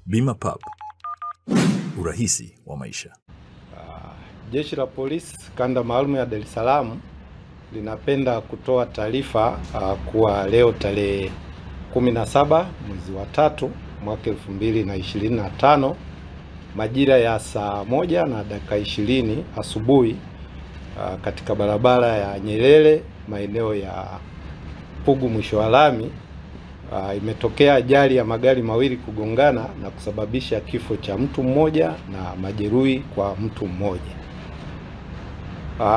Bima Pub, urahisi wa maisha. Jeshi la Polisi Kanda Maalum ya Dar es Salaam linapenda kutoa taarifa kuwa leo tarehe 17 mwezi wa 3 mwaka 2025 majira ya saa 1:20 asubuhi katika barabara ya Nyerere maeneo ya Pugu mwisho wa lami imetokea ajali ya magari mawili kugongana na kusababisha kifo cha mtu mmoja na majeruhi kwa mtu mmoja.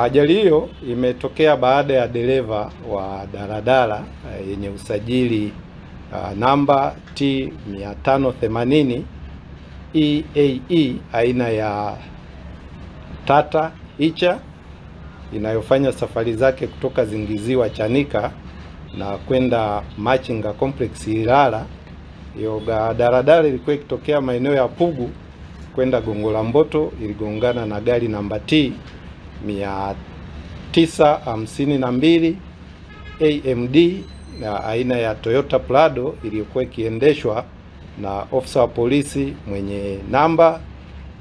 Ajali hiyo imetokea baada ya dereva wa daladala yenye usajili namba T580 EAE aina ya Tata Icha inayofanya safari zake kutoka Zingiziwa Chanika na kwenda Machinga Complex Ilala. Hiyo daladala ilikuwa ikitokea maeneo ya Pugu kwenda Gongo la Mboto, iligongana na gari namba T 952 AMD na aina ya Toyota Prado iliyokuwa ikiendeshwa na ofisa wa polisi mwenye namba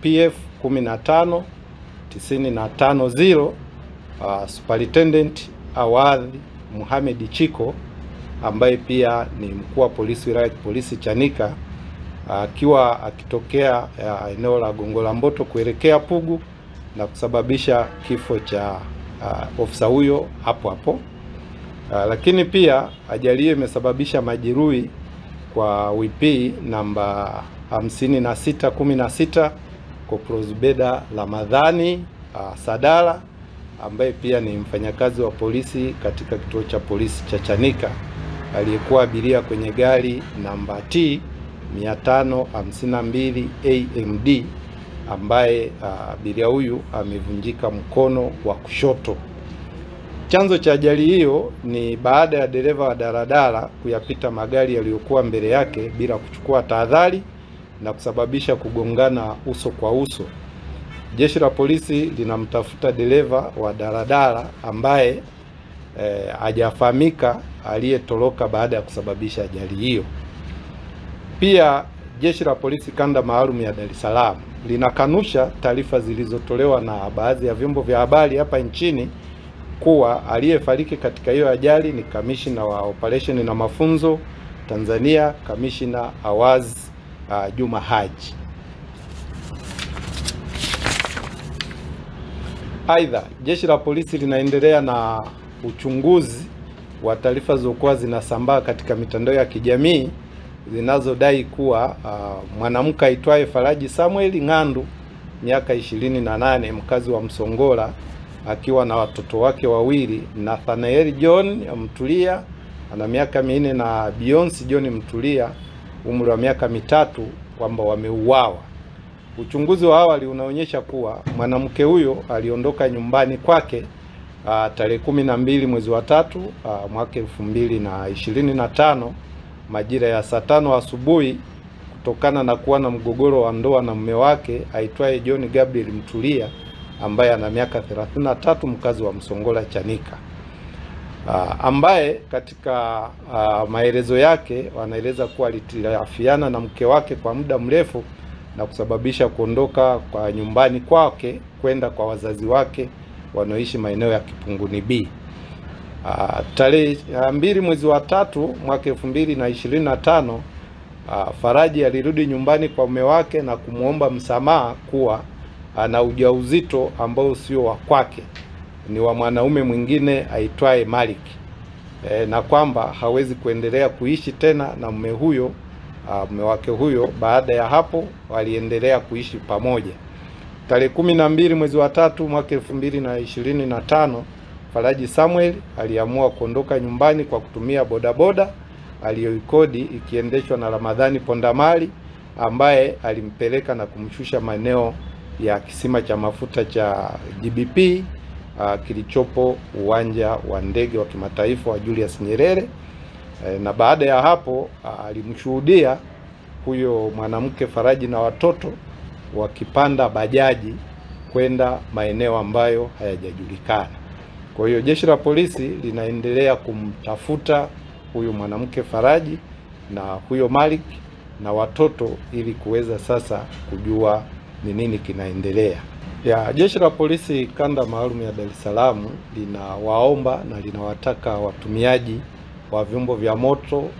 PF 15950 Superintendent Awadhi Mohamed Chiko ambaye pia ni mkuu wa polisi wilaya polisi Chanika, akiwa akitokea eneo la Gongo la Mboto kuelekea Pugu na kusababisha kifo cha ofisa huyo hapo hapo. Lakini pia ajali hiyo imesababisha majeruhi kwa WP namba 5616 Koprozbeda Ramadhani Sadala ambaye pia ni mfanyakazi wa polisi katika kituo cha polisi cha Chanika, aliyekuwa abiria kwenye gari namba T 552 AMD ambaye abiria huyu amevunjika mkono wa kushoto. Chanzo cha ajali hiyo ni baada ya dereva wa daladala kuyapita magari yaliyokuwa mbele yake bila kuchukua tahadhari na kusababisha kugongana uso kwa uso. Jeshi la polisi linamtafuta dereva wa daladala ambaye hajafahamika aliyetoroka baada ya kusababisha ajali hiyo. Pia Jeshi la Polisi Kanda Maalum ya Dar es Salaam linakanusha taarifa zilizotolewa na baadhi ya vyombo vya habari hapa nchini kuwa aliyefariki katika hiyo ajali ni kamishina wa operation na mafunzo Tanzania, Kamishina Awaz Juma Haji. Aidha, Jeshi la Polisi linaendelea na uchunguzi wa taarifa zilizokuwa zinasambaa katika mitandao ya kijamii zinazodai kuwa mwanamke aitwaye Faraji Samuel Ng'andu miaka 28 mkazi wa Msongola akiwa na watoto wake wawili, Nathanael John Mtulia ana miaka 4 na Beyonce John Mtulia umri wa miaka 3 kwamba wameuawa. Uchunguzi wa awali unaonyesha kuwa mwanamke huyo aliondoka nyumbani kwake tarehe 12 mwezi wa 3 mwaka 2025 majira ya saa 5 asubuhi kutokana na kuwa na mgogoro wa ndoa na mume wake aitwaye John Gabriel Mtulia ambaye ana miaka 33 mkazi wa Msongola Chanika, ambaye katika maelezo yake wanaeleza kuwa alitilafiana na mke wake kwa muda mrefu na kusababisha kuondoka kwa nyumbani kwake kwenda kwa wazazi wake wanaoishi maeneo ya Kipunguni B. Tarehe 2 mwezi wa 3 mwaka 2025 Faraji alirudi nyumbani kwa mume wake na kumuomba msamaha kuwa ana ujauzito ambao sio wa kwake, ni wa mwanaume mwingine aitwaye Malik, na kwamba hawezi kuendelea kuishi tena na mume huyo mume wake huyo. Baada ya hapo waliendelea kuishi pamoja. Tarehe 12 mwezi wa 3 mwaka 2025 Faraji Samuel aliamua kuondoka nyumbani kwa kutumia bodaboda aliyoikodi ikiendeshwa na Ramadhani Pondamali ambaye alimpeleka na kumshusha maeneo ya kisima cha mafuta cha GBP kilichopo uwanja wa ndege wa kimataifa wa Julius Nyerere. Na baada ya hapo alimshuhudia huyo mwanamke Faraji na watoto wakipanda bajaji kwenda maeneo ambayo hayajajulikana. Kwa hiyo Jeshi la Polisi linaendelea kumtafuta huyo mwanamke Faraji na huyo Malik na watoto ili kuweza sasa kujua ni nini kinaendelea. Jeshi la Polisi Kanda Maalum ya Dar es Salaam linawaomba na linawataka watumiaji wa vyombo vya moto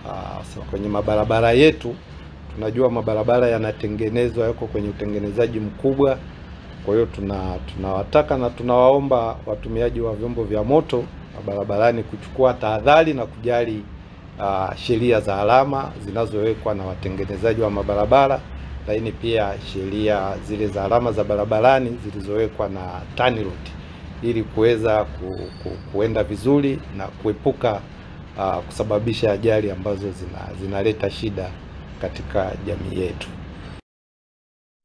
kwenye mabarabara yetu. Tunajua mabarabara yanatengenezwa, yako kwenye utengenezaji mkubwa. Kwa hiyo tunawataka na tunawaomba watumiaji wa vyombo vya moto barabarani kuchukua tahadhari na kujali sheria za alama zinazowekwa na watengenezaji wa mabarabara, lakini pia sheria zile za alama za barabarani zilizowekwa na TANROADS ili kuweza kuenda vizuri na kuepuka kusababisha ajali ambazo zinaleta shida katika jamii yetu.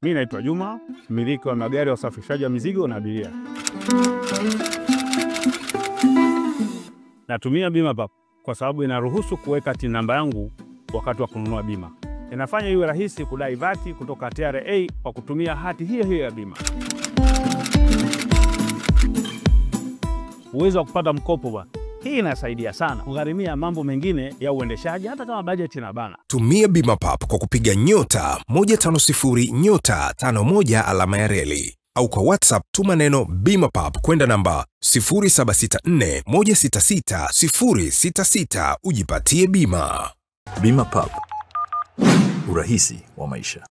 Mimi naitwa Juma, mmiliki wa magari ya usafirishaji wa mizigo na abiria. Natumia BimaPapp kwa sababu inaruhusu kuweka TIN namba yangu wakati wa kununua bima. Inafanya iwe rahisi kudai vati kutoka TRA kwa kutumia hati hiyo ya bima. Uwezo wa kupata mkopo bwana. Hii inasaidia sana kugharimia mambo mengine ya uendeshaji hata kama bajeti inabana. Tumia BimaPapp kwa kupiga *150*51 alama ya reli au kwa WhatsApp tuma neno BimaPapp kwenda namba 0764166066 ujipatie bima. BimaPapp, urahisi wa maisha.